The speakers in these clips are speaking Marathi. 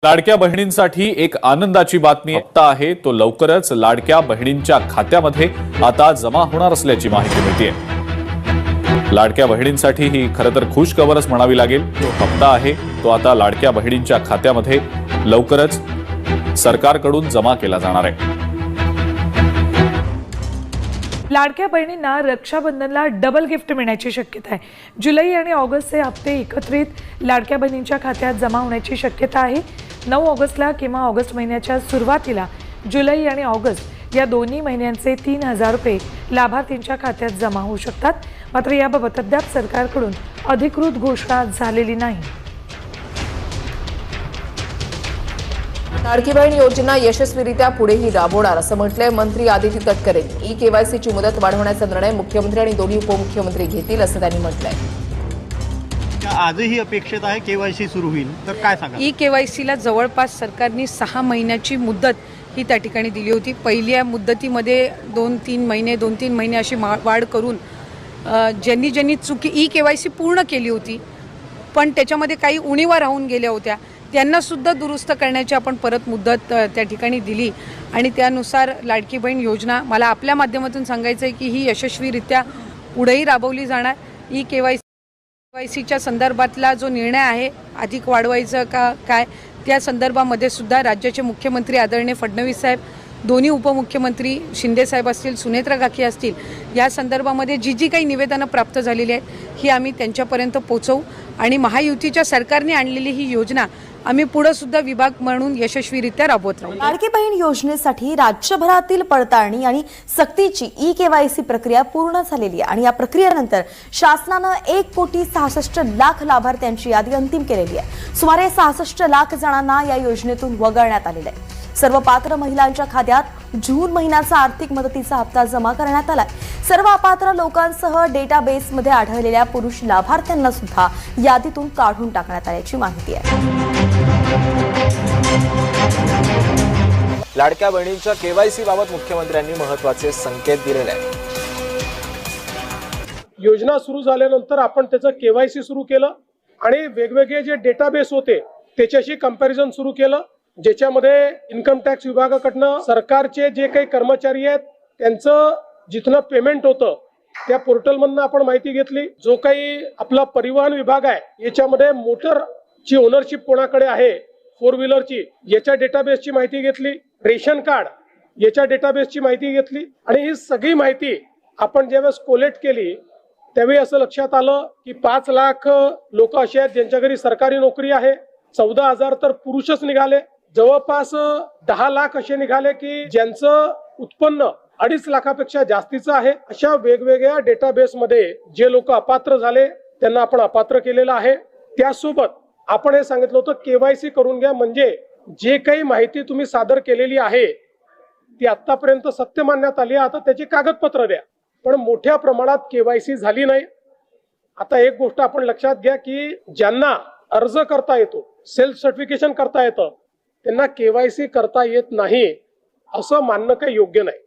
लाडक्या बहिणींसाठी एक आनंदाची बातमी हप्ता आहे तो लवकरच लाडक्या बहिणींच्या खात्यामध्ये आता जमा होणार असल्याची माहिती मिळते। लाडक्या बहिणींसाठी ही खरं तर खुश खबरच म्हणावी लागेल। तो हप्ता आहे तो आता लाडक्या बहिणींच्या खात्यामध्ये लवकरच सरकारकडून जमा केला जाणार आहे। लाडक्या बहिणींना रक्षाबंधनला डबल गिफ्ट मिळण्याची शक्यता आहे। जुलै आणि ऑगस्टचे हप्ते एकत्रित लाडक्या बहिणींच्या खात्यात जमा होण्याची शक्यता आहे। 9 ऑगस्टला किंवा ऑगस्ट महिन्याच्या सुरुवातीला जुलै आणि ऑगस्ट या दोन्ही महिन्यांचे 3000 रुपये लाभार्थींच्या खात्यात जमा होऊ शकतात। मात्र याबाबत अद्याप सरकारकडून अधिकृत घोषणा झालेली नाही। लाडकी बहीण योजना यशस्वीरित्या पुढेही राबवणार असं म्हटलंय मंत्री आदिती तटकरे। ई-केवायसीची मुदत वाढवण्याचा निर्णय मुख्यमंत्री आणि दोन्ही उपमुख्यमंत्री घेतील असं त्यांनी म्हटलंय। आजही अपेक्षित आहे केवायसी सुरू होईल तर काय सांगा? ई-केवायसीला जवळपास सरकारने 6 महिन्याची मुदत ही त्या ठिकाणी दिली होती। पहिल्या मुदतीमध्ये 2-3 महिने अशी वाढ करून ज्यांनी ई-केवायसी पूर्ण केली होती पण त्याच्यामध्ये काही उणीवा राहून गेल्या होत्या त्यांना सुद्धा दुरुस्त करण्याची आपण परत मुदत त्या ठिकाणी दिली आणि त्यानुसार लाडकी बहीण योजना मला आपल्या माध्यमातून सांगायचं आहे की ही यशस्वीरित्या पुढेही राबवली जाणार। ई-केवायसीच्या संदर्भातला जो निर्णय आहे अधिक वाढवायचं का काय त्या संदर्भामध्ये सुद्धा राज्याचे मुख्यमंत्री आदरणीय फडणवीस साहेब, दोन्ही उपमुख्यमंत्री शिंदे साहेब असतील, सुनेत्रा काकी असतील, या संदर्भामध्ये जी काही निवेदनं प्राप्त झालेली आहेत ही आम्ही त्यांच्यापर्यंत पोहोचवू आणि महायुतीच्या सरकारने आणलेली ही योजना आम्ही पुढे सुद्धा विभाग म्हणून यशस्वीरित्या राबवत राहू। लाडकी बहीण योजनेसाठी राज्यभरातील पडताळणी आणि सक्तीची ई-केवायसी प्रक्रिया पूर्ण झालेली आहे आणि या प्रक्रियेनंतर शासनानं 1,66,00,000 लाभार्थ्यांची यादी अंतिम केलेली आहे। सुमारे 66 लाख जणांना या योजनेतून वगळण्यात आलेलं आहे। सर्व पात्र महिलांच्या खात्यात जून महिन्याचा आर्थिक मदतीचा हप्ता जमा करण्यात आलाय। सर्व अपात्र लोकांसह डेटाबेसमध्ये आढळलेल्या पुरुष लाभार्थ्यांना सुद्धा यादीतून काढून टाकण्यात आल्याची माहिती आहे। लाडक्या बहिणींच्या केवायसी बाबत मुख्यमंत्र्यांनी महत्त्वाचे संकेत दिलेले आहेत। योजना सुरू झाल्यानंतर आपण त्याचं केवायसी सुरू केलं आणि वेगवेगळे जे डेटाबेस होते त्याच्याशी कंपॅरिझन सुरू केलं, ज्याच्यामध्ये इन्कम टॅक्स विभागाकडनं सरकारचे जे काही कर्मचारी आहेत त्यांचं जिथनं पेमेंट होतं त्या पोर्टलमधनं आपण माहिती घेतली। जो काही आपला परिवहन विभाग आहे याच्यामध्ये मोटरची ओनरशिप कोणाकडे आहे, 4 व्हीलरची, याच्या डेटाबेसची माहिती घेतली। रेशन कार्ड याच्या डेटाबेसची माहिती घेतली आणि ही सगळी माहिती आपण ज्यावेळेस कोलेक्ट केली त्यावेळी असं लक्षात आलं की 5 लाख लोक असे आहेत ज्यांच्या घरी सरकारी नोकरी आहे। 14,000 तर पुरुषच निघाले। जवळपास 10 लाख असे निघाले की ज्यांचं उत्पन्न 2.5 लाखापेक्षा जास्तीचं आहे। अशा वेगवेगळ्या डेटाबेसमध्ये जे लोक अपात्र झाले त्यांना आपण अपात्र केलेलं आहे। त्यासोबत आपण हे सांगितलं होतं केवायसी करून घ्या, म्हणजे जे काही माहिती तुम्ही सादर केलेली आहे ती आतापर्यंत सत्य मानण्यात आली, आता त्याची कागदपत्र द्या। पण मोठ्या प्रमाणात केवायसी झाली नाही। आता एक गोष्ट आपण लक्षात घ्या की ज्यांना अर्ज करता येतो, सेल्फ सर्टिफिकेशन करता येतं, त्यांना केवायसी करता येत नाही असं मानणं काही योग्य नाही।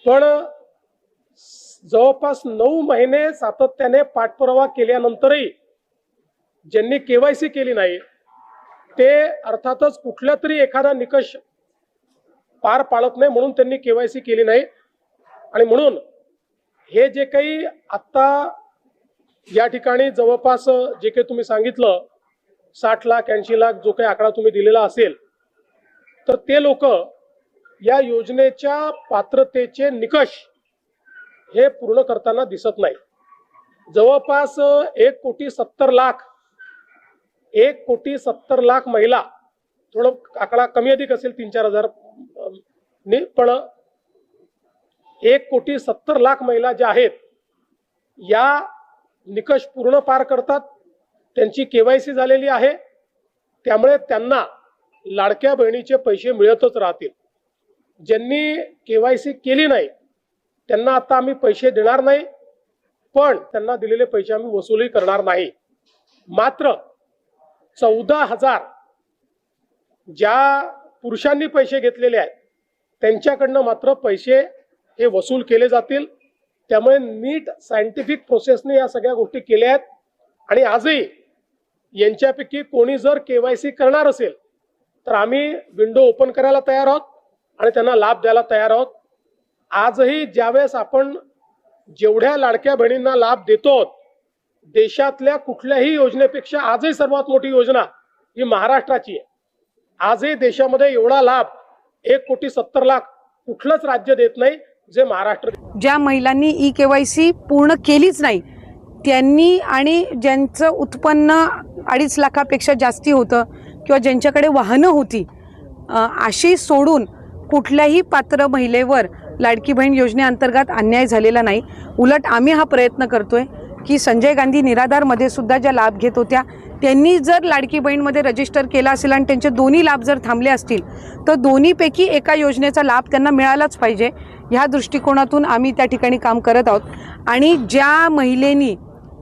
पण जवळपास 9 महिने सातत्याने पाठपुरावा केल्यानंतरही ज्यांनी केवायसी केली नाही ते अर्थातच कुठल्या तरी एखादा निकष पार पाडत नाही म्हणून त्यांनी केवायसी केली नाही। आणि म्हणून हे जे काही आता या ठिकाणी जवळपास जे काही तुम्ही सांगितलं 60 लाख 80 लाख जो काही आकडा तुम्ही दिलेला असेल तर ते लोक या योजनेच्या पात्रतेचे निकष हे पूर्ण करताना दिसत नाही। जवळपास 1,70,00,000 महिला, थोडं आकडा कमी अधिक असेल 3-4 हजार पण 1,70,00,000 महिला ज्या आहेत या निकष पूर्ण पार करतात, त्यांची केवायसी झालेली आहे, त्यामुळे त्यांना लाडक्या बहिणीचे पैसे मिळतच राहतील। ज्यांनी केवायसी केली नाही त्यांना आता आम्ही पैसे देणार नाही, पण त्यांना दिलेले पैसे आम्ही वसूलही करणार नाही। मात्र 14,000 ज्या पुरुषांनी पैसे घेतलेले आहेत त्यांच्याकडनं मात्र पैसे हे वसूल केले जातील। त्यामुळे नीट सायंटिफिक प्रोसेसने या सगळ्या गोष्टी केल्या आहेत आणि आजही यांच्यापैकी कोणी जर केवायसी करणार असेल तर आम्ही विंडो ओपन करायला तयार आहोत आणि त्यांना लाभ द्यायला तयार आहोत. आजही ज्यावेळेस आपण जेवढ्या लाडक्या बहिणींना लाभ देतो, देशातल्या कुठल्याही योजनेपेक्षा आजही सर्वात मोठी योजना ही महाराष्ट्राची आहे. आजही देशामध्ये एवढा लाभ 1,70,00,000 कुठलंच राज्य देत नाही जे महाराष्ट्र देतं. ज्या महिलांनी EKYC पूर्ण केलीच नाही त्यांनी आणि ज्यांचं उत्पन्न 2.5 लाखापेक्षा जास्ती होतं किंवा ज्यांच्याकडे वाहनं होती अशी सोडून कुठल्याही पात्र महिलेवर लाडकी बहीण योजनेअंतर्गत अन्याय झालेला नाही. उलट आम्ही हा प्रयत्न करतोय की संजय गांधी निराधारमध्ये सुद्धा ज्या लाभ घेत होत्या त्यांनी जर लाडकी बहीणमध्ये रजिस्टर केला असेल आणि त्यांचे दोन्ही लाभ जर थांबले असतील तर दोन्हीपैकी एका योजनेचा लाभ त्यांना मिळालाच पाहिजे. ह्या दृष्टिकोनातून आम्ही त्या ठिकाणी काम करत आहोत. आणि ज्या महिलेनी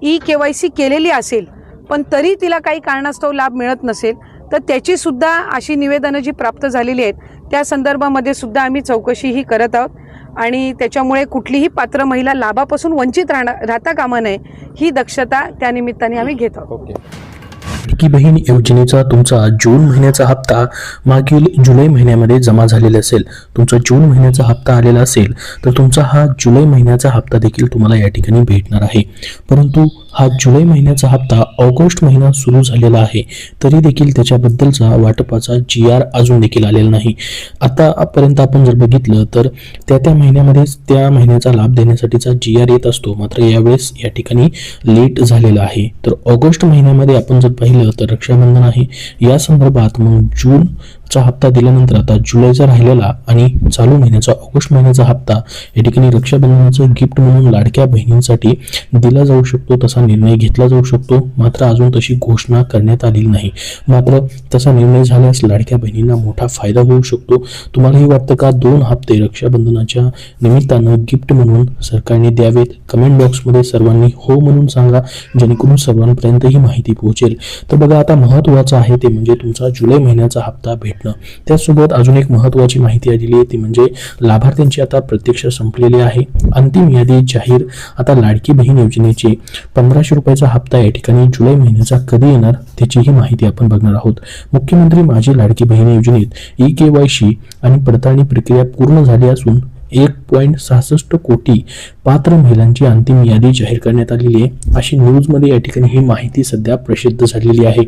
EKYC केलेली असेल पण तरी तिला काही कारणास्तव लाभ मिळत नसेल तर त्याची सुद्धा अशी निवेदनं जी प्राप्त झालेली आहेत त्या संदर्भामध्ये सुद्धा आम्ही चौकशीही करत आहोत. आणि त्याच्यामुळे कुठलीही पात्र महिला लाभापासून वंचित राहता कामा नये ही दक्षता त्या निमित्ताने आम्ही घेत आहोत. लाडकी बहीण योजनेचा तुमचा जून महिन्याचा हप्ता मागील जुलै महिन्यामध्ये जमा झालेला असेल, तुमचा जून महिन्याचा हप्ता आलेला असेल तर तुमचा हा जुलै महिन्याचा हप्ता देखील तुम्हाला या ठिकाणी भेटणार आहे. परंतु हा जुलै महिन्याचा हप्ता ऑगस्ट महिना सुरू झालेला आहे तरी देखील त्याच्याबद्दलचा वाटपाचा GR अजून देखील आलेला नाही. आतापर्यंत आपण जर बघितलं तर त्या महिन्यामध्येच त्या महिन्याचा लाभ देण्यासाठीचा GR येत असतो, मात्र यावेळेस या ठिकाणी लेट झालेला आहे. तर ऑगस्ट महिन्यामध्ये आपण जर पाहिलं तर रक्षाबंधन आहे, या संदर्भात मग जूनचा हप्ता दिल्यानंतर आता जुलैचा राहिलेला आणि चालू महिन्याचा ऑगस्ट महिन्याचा हप्ता या ठिकाणी रक्षाबंधनाचं गिफ्ट म्हणून लाडक्या बहिणींसाठी दिला जाऊ शकतो, तसा निर्णय घेतला जाऊ शकतो. मात्र अजून तशी घोषणा करण्यात आलेली नाही. मात्र तसा निर्णय झाल्यास लाडक्या बहिणींना मोठा फायदा होऊ शकतो. तुम्हालाही वाटतं का 2 हप्ते रक्षाबंधनाच्या निमित्तानं गिफ्ट म्हणून सरकारने द्यावेत? कमेंट बॉक्समध्ये सर्वांनी हो म्हणून सांगा, जेणेकरून सर्वांपर्यंत ही माहिती पोहोचेल. तर बघा, आता महत्त्वाचं आहे ते म्हणजे तुमचा जुलै महिन्याचा हप्ता भेटणं. त्यासोबत अजून एक महत्त्वाची माहिती आलेली आहे ती म्हणजे लाभार्थ्यांची आता प्रतीक्षा संपलेली आहे. अंतिम यादी जाहीर. आता लाडकी बहीण योजनेची 1500 रुपयाचा हप्ता या ठिकाणी जुलै महिन्याचा कधी येणार त्याचीही माहिती आपण बघणार आहोत. मुख्यमंत्री माझी लाडकी बहीण योजनेत EKYC आणि पडताळणी प्रक्रिया पूर्ण झाली असून 1.66 कोटी पात्र महिलांची अंतिम यादी जाहीर करण्यात आलेली आहे, अशी न्यूजमध्ये या ठिकाणी ही माहिती सध्या प्रसिद्ध झालेली आहे.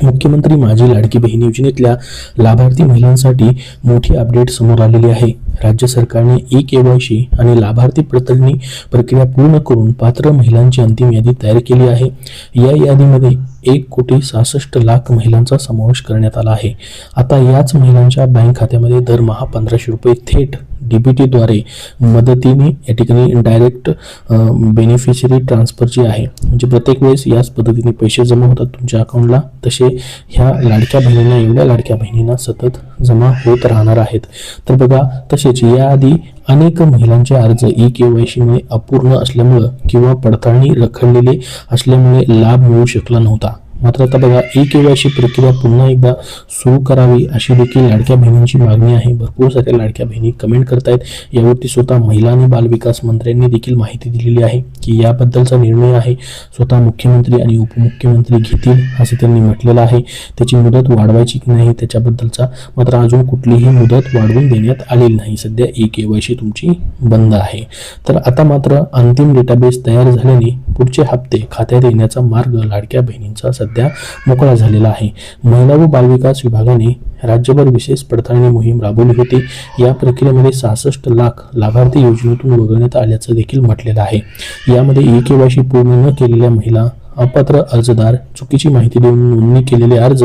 मुख्यमंत्री माझी लाडकी बहीण योजनेतल्या लाभार्थी महिलांसाठी मोठी अपडेट समोर आलेली आहे. राज्य सरकारने EKYC आणि लाभार्थी पडताळणी प्रक्रिया पूर्ण करून पात्र महिलांची अंतिम यादी तयार केली आहे. या यादीमध्ये 1,66,00,000 महिलांचा समावेश करण्यात आला आहे. आता याच महिलांच्या बँक खात्यामध्ये दरमहा 1500 रुपये थेट DBTद्वारे मदतीने या ठिकाणी डायरेक्ट बेनिफिशरी ट्रान्सफरची आहे. म्हणजे प्रत्येक वेळेस याच पद्धतीने पैसे जमा होतात तुमच्या अकाउंटला, तसे ह्या लाडक्या बहिणींना, एवढ्या लाडक्या बहिणींना सतत जमा होत राहणार आहेत. तर बघा, तसेच याआधी अनेक महिलांचे अर्ज EKYC मुळे अपूर्ण असल्यामुळं किंवा पडताळणी रखडलेले असल्यामुळे लाभ मिळू शकला नव्हता. मात्र आता बघा, EKYC प्रक्रिया पुन्हा एकदा सुरू करावी अशी देखील लाडक्या बहिणींची मागणी आहे. भरपूर साऱ्या लाडक्या बहिणी कमेंट करतायत. यावरती स्वतः महिला आणि बालविकास मंत्र्यांनी देखील माहिती दिलेली आहे की याबद्दलचा निर्णय आहे स्वतः मुख्यमंत्री आणि उपमुख्यमंत्री घेतील असं त्यांनी म्हटलेलं आहे. त्याची मुदत वाढवायची की नाही त्याच्याबद्दलचा मात्र अजून कुठलीही मुदत वाढवून देण्यात आलेली नाही. सध्या EKYC तुमची बंद आहे. तर आता मात्र अंतिम डेटाबेस तयार झाल्याने पुढचे हप्ते खात्यात येण्याचा मार्ग लाडक्या बहिणींचा सध्या मोकळा झालेला आहे. महिला व बालविकास विभागाने राज्यभर विशेष पडताळणी मोहीम राबवली होती. या प्रक्रियेमध्ये 66 लाख लाभार्थी योजनेतून वगळण्यात आल्याचं देखील म्हटलेलं आहे. यामध्ये EKYC पूर्ण न केलेल्या महिला, अपात्र अर्जदार, चुकीची माहिती देऊन नोंदणी केलेले अर्ज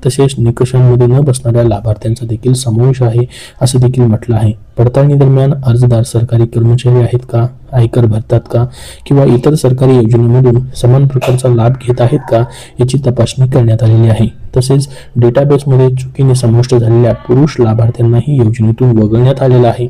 तसेच निकषांमध्ये न बसणाऱ्या लाभार्थ्यांचा देखील समावेश आहे असं देखील म्हटलं आहे. पडताळणी दरम्यान अर्जदार सरकारी कर्मचारी आहेत का, आयकर भरतात का किंवा इतर सरकारी योजनेमधून समान प्रकारचा लाभ घेत आहेत का याची तपासणी करण्यात आलेली आहे. तसेच डेटाबेसमध्ये चुकीने समाविष्ट झालेल्या पुरुष लाभार्थ्यांनाही योजनेतून वगळण्यात आलेलं आहे.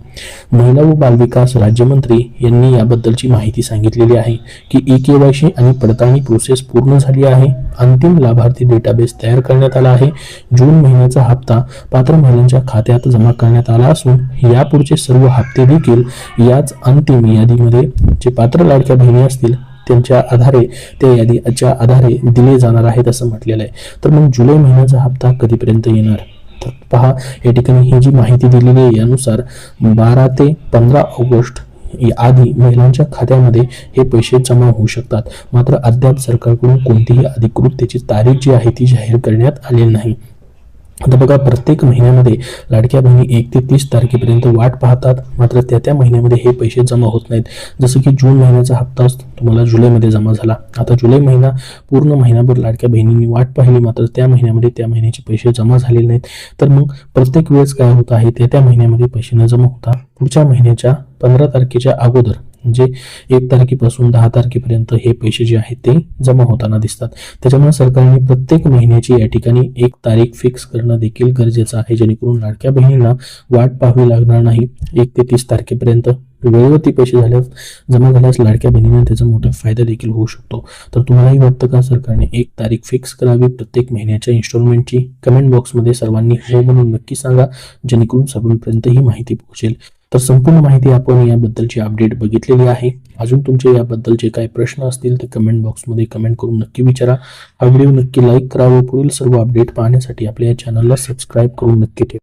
महिला व बालविकास राज्यमंत्री यांनी याबद्दलची माहिती सांगितलेली आहे की EKYC आणि पडताळणी प्रोसेस पूर्ण झाली आहे. अंतिम लाभार्थी डेटाबेस तयार करण्यात आला आहे. जून महिन्याचा हप्ता पात्र महिलांच्या खात्यात जमा करण्यात आला असून यापुढचे सर्व हप्ते देखील याच अंतिम यादीमध्ये जे पात्र लाडक्या बहिणी असतील त्यांच्या आधारे, त्या यादीच्या आधारे दिले जाणार आहेत असं म्हटलेलं आहे. तर मग जुलै महिन्याचा हप्ता कधीपर्यंत येणार तर पहा या ठिकाणी ही जी माहिती दिलेली आहे यानुसार 12 ते 15 ऑगस्ट आधी महिलांच्या खात्यामध्ये हे पैसे जमा होऊ शकतात. मात्र अद्याप सरकारकडून कोणतीही अधिकृत त्याची तारीख जी आहे ती जाहीर करण्यात आलेली नाही. आता बघा, प्रत्येक महिन्यामध्ये लाडक्या बहिणी 1 ते 30 तारखेपर्यंत वाट पाहतात. मात्र त्या महिन्यामध्ये हे पैसे जमा होत नाहीत. जसं की जून महिन्याचा हप्ता तुम्हाला जुलैमध्ये जमा झाला. आता जुलै महिना पूर्ण महिनाभर लाडक्या बहिणींनी वाट पाहिली, मात्र त्या महिन्यामध्ये त्या महिन्याचे पैसे जमा झालेले नाहीत. तर मग प्रत्येक वेळेस काय होत आहे, त्या महिन्यामध्ये पैसे न जमा होता पुढच्या महिन्याच्या 15 तारखेच्या अगोदर म्हणजे 1 तारखेपासून 10 तारखेपर्यंत हे पैसे जे आहेत ते जमा होताना दिसतात. त्याच्यामुळे सरकारने प्रत्येक महिन्याची या ठिकाणी एक तारीख फिक्स करणं देखील गरजेचं आहे, जेणेकरून लाडक्या बहिणींना वाट पाहावी लागणार नाही. 1 ते 30 तारखेपर्यंत वेळेवरती पैसे जमा झाल्यास लाडक्या बहिणींना त्याचा मोठा फायदा देखील होऊ शकतो. तर तुम्हालाही वाटतं का सरकारने एक तारीख फिक्स करावी प्रत्येक महिन्याच्या इन्स्टॉलमेंटची? कमेंट बॉक्समध्ये सर्वांनी हो म्हणून नक्की सांगा, जेणेकरून सर्वांपर्यंत ही माहिती पोहोचेल. तर संपूर्ण माहिती आपण याबद्दलची अपडेट बघितलेली आहे. अजून तुमचे याबद्दलचे काही प्रश्न असतील तर कमेंट बॉक्समध्ये कमेंट करून नक्की विचारा. हा व्हिडिओ नक्की लाईक करावा. पुढील सर्व अपडेट पाहण्यासाठी आपल्या या चॅनलला सबस्क्राईब करून नक्की ठेवा.